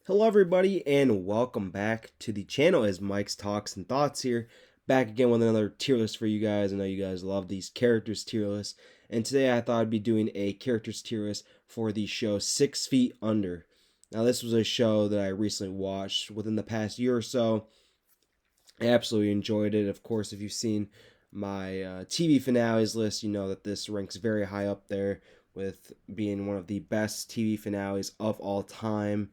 Hello, everybody, and welcome back to the channel as Mike's Talks and Thoughts here. Back again with another tier list for you guys. I know you guys love these characters tier lists, and today I thought I'd be doing a characters tier list for the show 6 Feet Under. Now, this was a show that I recently watched within the past year or so. I absolutely enjoyed it. Of course, if you've seen my TV finales list, you know that this ranks very high up there with being one of the best TV finales of all time.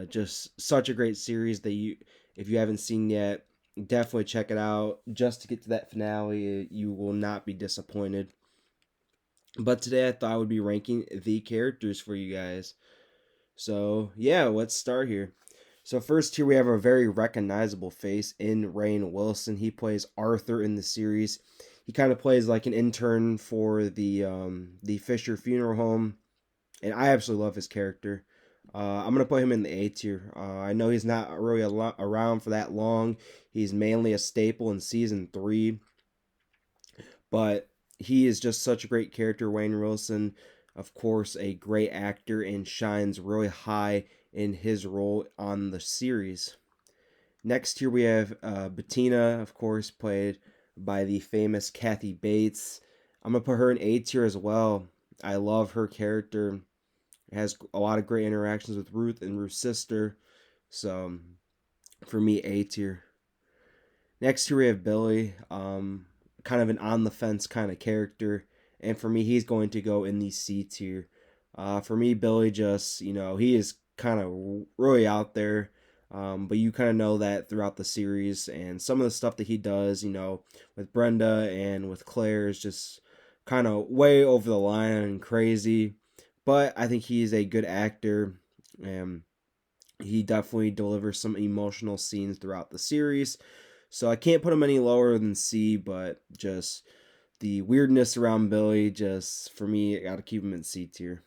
Just such a great series that if you haven't seen yet, definitely check it out. Just to get to that finale, you will not be disappointed. But today I thought I would be ranking the characters for you guys. So yeah, let's start here. So first here we have a very recognizable face in Rayne Wilson. He plays Arthur in the series. He kind of plays like an intern for the Fisher Funeral Home, and I absolutely love his character. I'm gonna put him in the A tier. I know he's not really around for that long. He's mainly a staple in season 3, but he is just such a great character. Rayne Wilson, of course, a great actor and shines really high in his role on the series. Next here we have Bettina, of course, played by the famous Kathy Bates. I'm gonna put her in A tier as well. I love her character. It has a lot of great interactions with Ruth and Ruth's sister. So for me, A tier. Next here we have Billy, kind of an on the fence kind of character, and for me, he's going to go in the C tier. For me, Billy just he is kind of really out there, but you kind of know that throughout the series, and some of the stuff that he does, with Brenda and with Claire is just kind of way over the line and crazy. But I think he's a good actor, and he definitely delivers some emotional scenes throughout the series. So I can't put him any lower than C, but just the weirdness around Billy, just for me, I got to keep him in C tier.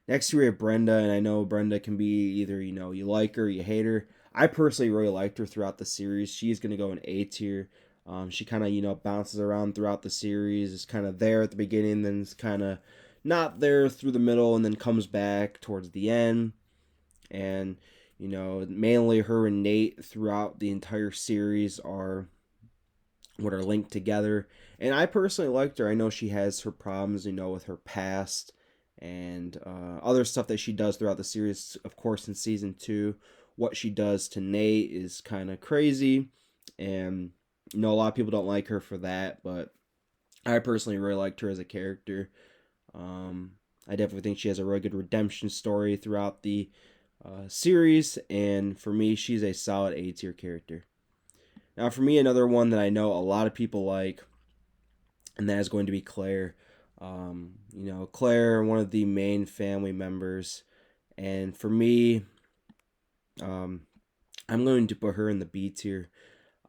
Next, we have Brenda, and I know Brenda can be either you like her, or you hate her. I personally really liked her throughout the series. She's gonna go in A tier. She kind of bounces around throughout the series. Is kind of there at the beginning, then is kind of not there through the middle, and then comes back towards the end. And mainly her and Nade throughout the entire series are what are linked together. And I personally liked her. I know she has her problems, with her past and other stuff that she does throughout the series. Of course, in season 2, what she does to Nate is kind of crazy, and a lot of people don't like her for that, but I personally really liked her as a character. I definitely think she has a really good redemption story throughout the series, and for me, she's a solid A tier character. Now, for me, another one that I know a lot of people like, and that is going to be Claire. Claire, one of the main family members, and for me, um, I'm going to put her in the B tier.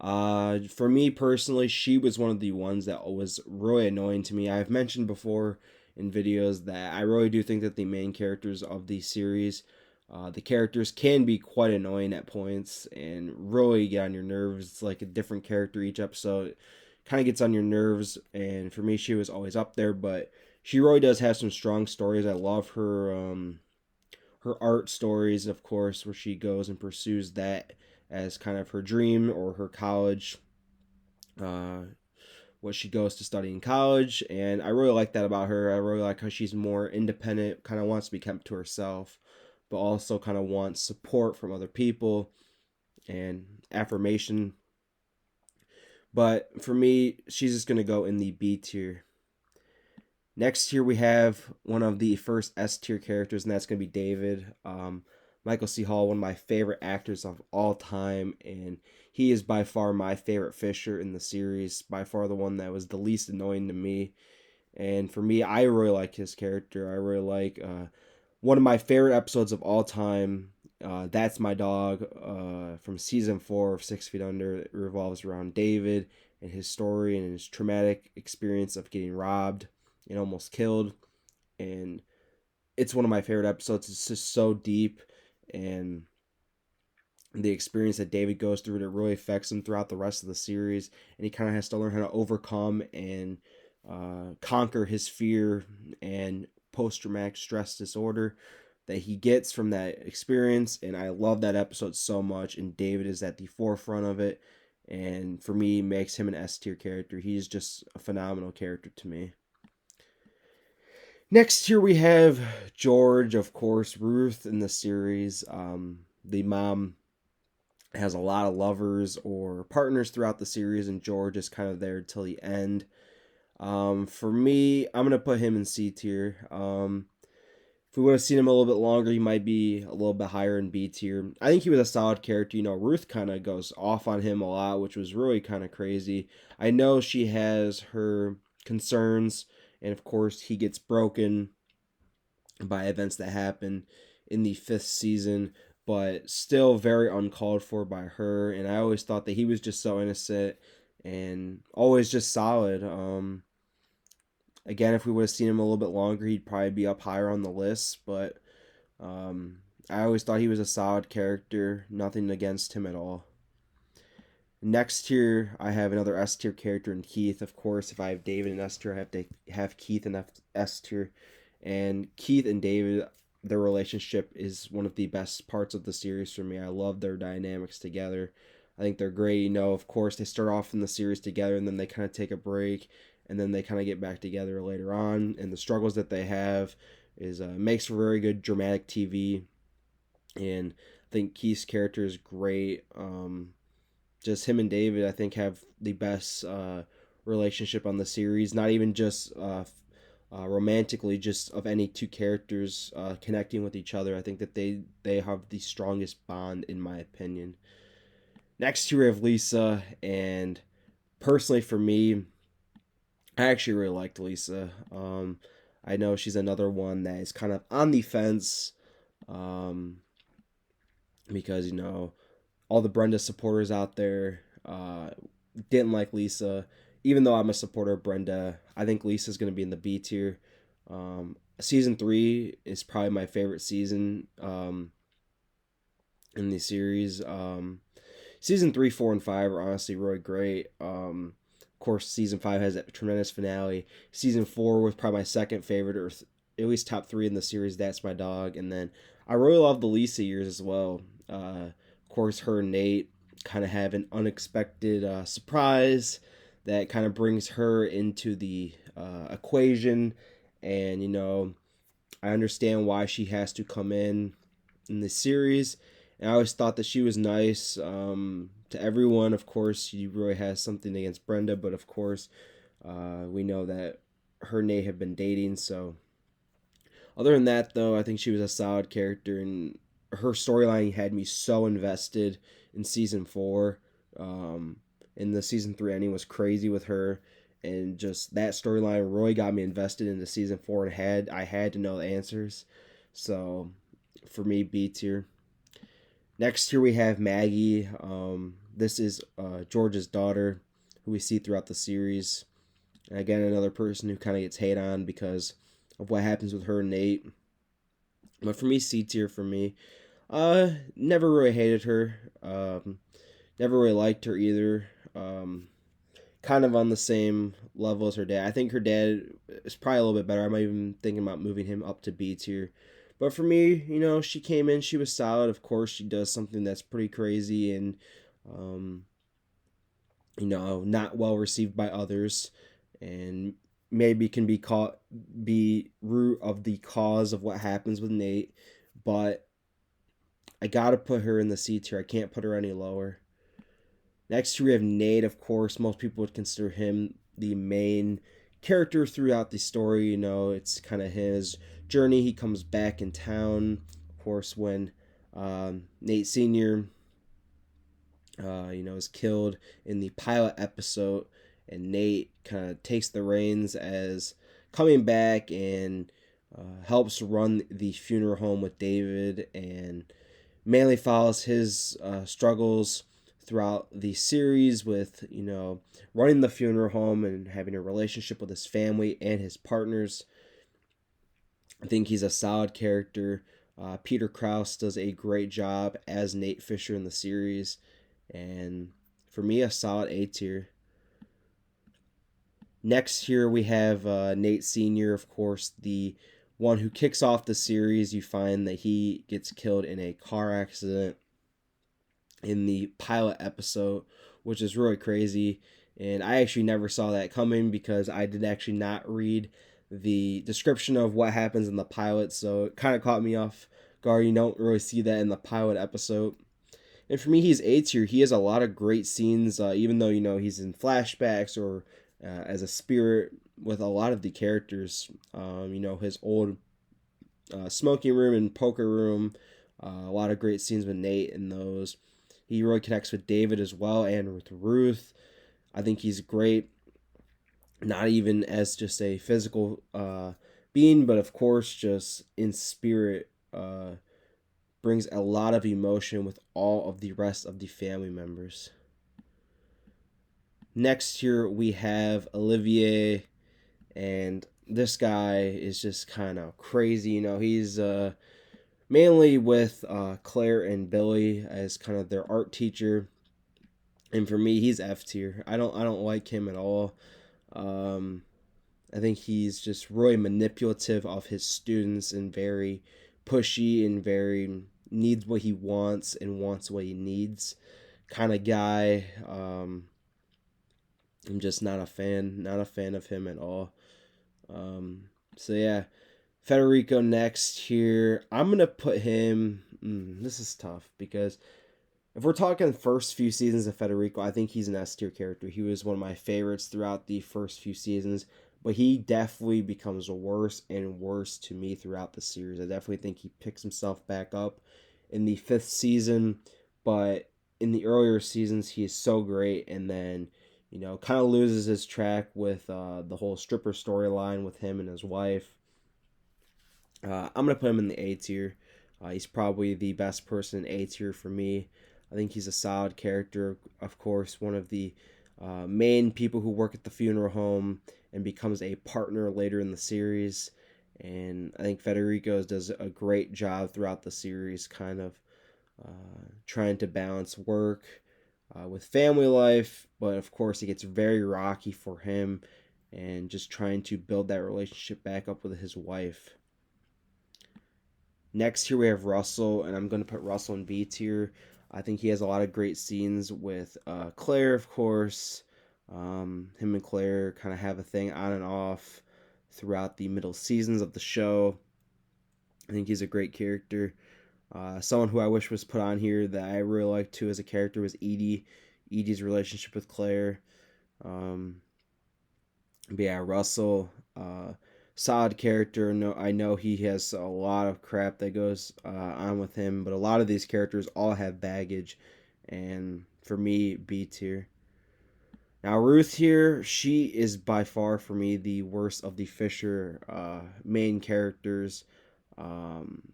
For me personally, she was one of the ones that was really annoying to me. I've mentioned before in videos that I really do think that the main characters of the series, the characters can be quite annoying at points and really get on your nerves. It's like a different character each episode. Kind of gets on your nerves, and for me, she was always up there. But she really does have some strong stories. I love her art stories, of course, where she goes and pursues that as kind of her dream or her college, uh, what she goes to study in college. And I really like that about her. I really like how she's more independent, kind of wants to be kept to herself, but also kind of wants support from other people and affirmation. But for me, she's just going to go in the B tier. Next here we have one of the first S tier characters, and that's going to be David. Michael C. Hall, one of my favorite actors of all time, and he is by far my favorite Fisher in the series. By far the one that was the least annoying to me. And for me, I really like his character. I really like one of my favorite episodes of all time. That's My Dog from season 4 of 6 Feet Under. It revolves around David and his story and his traumatic experience of getting robbed and almost killed. And it's one of my favorite episodes. It's just so deep, and the experience that David goes through, it really affects him throughout the rest of the series, and he kind of has to learn how to overcome and conquer his fear and post-traumatic stress disorder. that he gets from that experience, and I love that episode so much. And David is at the forefront of it, and for me, makes him an S tier character. He's just a phenomenal character to me. Next here we have George, of course, Ruth in the series. The mom has a lot of lovers or partners throughout the series, and George is kind of there till the end. For me, I'm gonna put him in C tier. If we would have seen him a little bit longer, he might be a little bit higher in B tier. I think he was a solid character. Ruth kind of goes off on him a lot, which was really kind of crazy. I know she has her concerns, and of course, he gets broken by events that happen in the 5th season, but still very uncalled for by her. And I always thought that he was just so innocent and always just solid. Again, if we would have seen him a little bit longer, he'd probably be up higher on the list. But I always thought he was a solid character. Nothing against him at all. Next tier, I have another S tier character in Heath. Of course, if I have David in S tier, I have to have Keith in S tier. And Keith and David, their relationship is one of the best parts of the series for me. I love their dynamics together. I think they're great. Of course, they start off in the series together, and then they kind of take a break, and then they kind of get back together later on. And the struggles that they have is makes for very good dramatic TV. And I think Keith's character is great. Just him and David, I think, have the best relationship on the series. Not even just romantically, just of any two characters connecting with each other. I think that they have the strongest bond, in my opinion. Next here we have Lisa, and personally for me, I actually really liked Lisa. I know she's another one that is kind of on the fence, because all the Brenda supporters out there didn't like Lisa. Even though I'm a supporter of Brenda, I think Lisa's going to be in the B tier. Season 3 is probably my favorite season in the series. Season 3, 4, and 5 are honestly really great. Of course, season 5 has a tremendous finale. Season 4 was probably my second favorite, or at least top 3 in the series. That's My Dog. And then I really love the Lisa years as well. Of course, her and Nade kind of have an unexpected surprise that kind of brings her into the equation. And, I understand why she has to come in the series. And I always thought that she was nice to everyone. Of course, she really has something against Brenda, but of course, we know that her and Nate have been dating. So, other than that, though, I think she was a solid character, and her storyline had me so invested in season 4. In the season 3 ending was crazy with her, and just that storyline really got me invested into season 4, and I had to know the answers. So, for me, B tier. Next here we have Maggie. This is George's daughter, who we see throughout the series. And again, another person who kind of gets hate on because of what happens with her and Nate. But for me, C tier for me. Never really hated her. Never really liked her either. Kind of on the same level as her dad. I think her dad is probably a little bit better. I might even thinking about moving him up to B tier. But for me, she came in, she was solid. Of course, she does something that's pretty crazy and, not well received by others, and maybe can be root of the cause of what happens with Nate. But I gotta put her in the C tier. I can't put her any lower. Next, we have Nade. Of course, most people would consider him the main character throughout the story. It's kind of his journey. He comes back in town, of course, when Nate Sr. Is killed in the pilot episode, and Nate kind of takes the reins as coming back and helps run the funeral home with David, and mainly follows his struggles throughout the series with running the funeral home and having a relationship with his family and his partners. I think he's a solid character. Peter Krause does a great job as Nate Fisher in the series, and for me, a solid A tier. Next here we have Nate Sr., of course, the one who kicks off the series. You find that he gets killed in a car accident in the pilot episode, which is really crazy. And I actually never saw that coming because I did actually not read the description of what happens in the pilot, so it kind of caught me off guard. You don't really see that in the pilot episode. And for me, he's A tier. He has a lot of great scenes, even though he's in flashbacks or as a spirit with a lot of the characters. His old smoking room and poker room. A lot of great scenes with Nade in those. He really connects with David as well and with Ruth. I think he's great. Not even as just a physical being, but of course, just in spirit, brings a lot of emotion with all of the rest of the family members. Next here we have Olivier, and this guy is just kind of crazy. He's mainly with Claire and Billy as kind of their art teacher, and for me, he's F tier. I don't like him at all. Um, I think he's just really manipulative of his students and very pushy and very needs what he wants and wants what he needs kind of guy. I'm just not a fan of him at all. So yeah, Federico next here. I'm gonna put him. This is tough because if we're talking first few seasons of Federico, I think he's an S tier character. He was one of my favorites throughout the first few seasons, but he definitely becomes worse and worse to me throughout the series. I definitely think he picks himself back up in the fifth season, but in the earlier seasons, he is so great, and then kind of loses his track with the whole stripper storyline with him and his wife. I'm gonna put him in the A tier. He's probably the best person in A tier for me. I think he's a solid character. Of course, one of the main people who work at the funeral home and becomes a partner later in the series. And I think Federico does a great job throughout the series, kind of trying to balance work with family life. But of course, it gets very rocky for him and just trying to build that relationship back up with his wife. Next here we have Russell, and I'm going to put Russell in B tier. I think he has a lot of great scenes with Claire, of course. Him and Claire kind of have a thing on and off throughout the middle seasons of the show. I think he's a great character. Someone who I wish was put on here that I really liked too as a character was Edie. Edie's relationship with Claire. But yeah, Russell, solid character. No, I know he has a lot of crap that goes on with him, but a lot of these characters all have baggage, and for me, B tier. Now Ruth here, she is by far for me the worst of the Fisher main characters.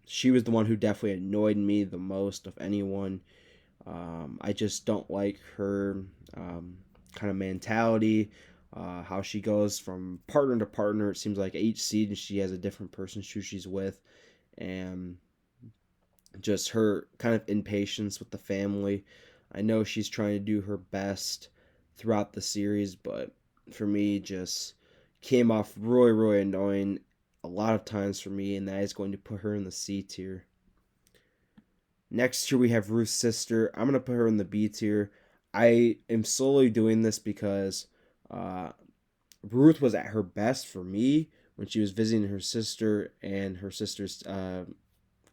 She was the one who definitely annoyed me the most of anyone. I just don't like her kind of mentality. How she goes from partner to partner. It seems like each season she has a different person who she's with, and just her kind of impatience with the family. I know she's trying to do her best throughout the series, but for me, just came off really, really annoying a lot of times for me, and that is going to put her in the C tier. Next here we have Ruth's sister. I'm gonna put her in the B tier. I am slowly doing this because Ruth was at her best for me when she was visiting her sister and her sister's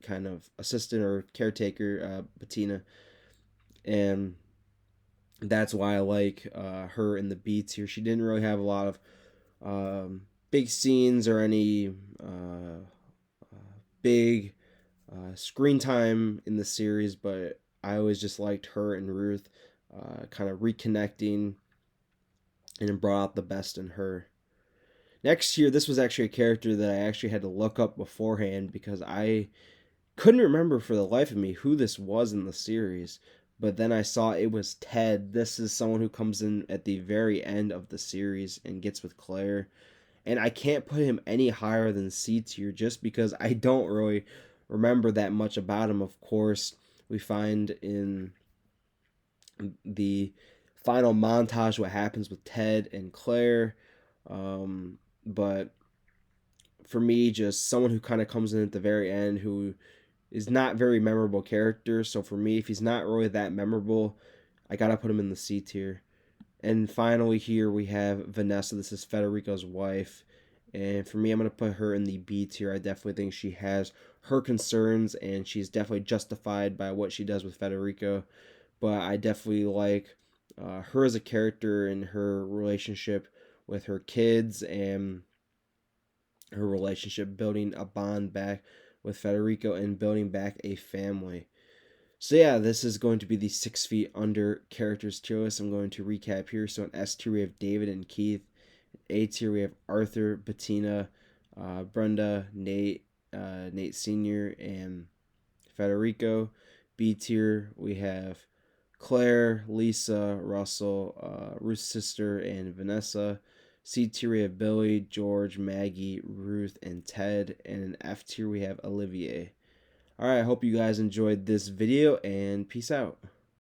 kind of assistant or caretaker, Bettina, and that's why I like her in the B tier. She didn't really have a lot of big scenes or any big screen time in the series, but I always just liked her and Ruth kind of reconnecting and brought out the best in her. Next year, this was actually a character that I actually had to look up beforehand because I couldn't remember for the life of me who this was in the series. But then I saw it was Ted. This is someone who comes in at the very end of the series and gets with Claire. And I can't put him any higher than C tier just because I don't really remember that much about him. Of course, we find in the final montage what happens with Ted and Claire. But for me, just someone who kind of comes in at the very end who is not very memorable character. So for me, if he's not really that memorable, I gotta put him in the C tier. And finally, here we have Vanessa. This is Federico's wife. And for me, I'm going to put her in the B tier. I definitely think she has her concerns, and she's definitely justified by what she does with Federico. But I definitely like her as a character and her relationship with her kids and her relationship building a bond back with Federico and building back a family. So yeah, this is going to be the 6 feet under characters tier list. I'm going to recap here. So in S tier we have David and Keith. A tier we have Arthur, Bettina, Brenda, Nate, Nate Senior, and Federico. B tier we have Claire, Lisa, Russell, Ruth's sister, and Vanessa. C tier we have Billy, George, Maggie, Ruth, and Ted. And in F tier we have Olivier. Alright, I hope you guys enjoyed this video, and peace out.